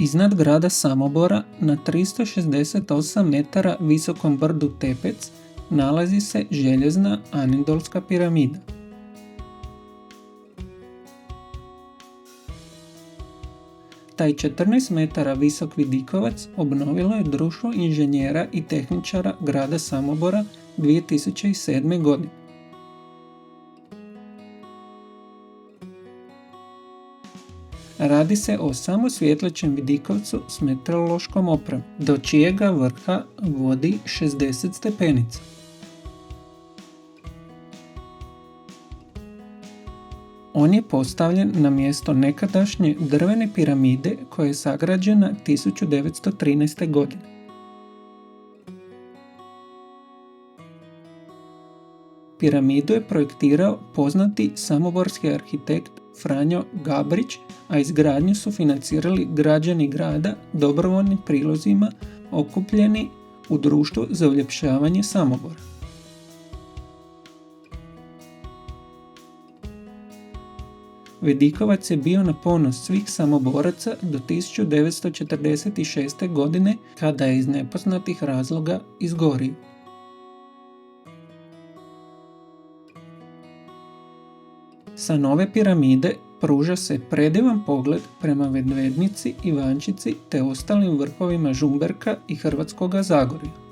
Iznad grada Samobora, na 368 metara visokom brdu Tepec, nalazi se željezna Anindolska piramida. Taj 14 metara visok vidikovac obnovilo je Društvo inženjera i tehničara grada Samobora 2007. godine. Radi se o samosvjetlećem vidikovcu s meteorološkom opremom, do čijega vrha vodi 60 stepenica. On je postavljen na mjesto nekadašnje drvene piramide koja je sagrađena 1913. godine. Piramidu je projektirao poznati samoborski arhitekt Franjo Gabrić, a izgradnju su financirali građani grada dobrovoljnim prilozima okupljeni u Društvu za uljepšavanje Samobora. Vidikovac je bio na ponos svih Samoboraca do 1946. godine, kada je iz nepoznatih razloga izgorio. Sa nove piramide pruža se predivan pogled prema Medvednici, Ivančici te ostalim vrhovima Žumberka i Hrvatskoga Zagorja.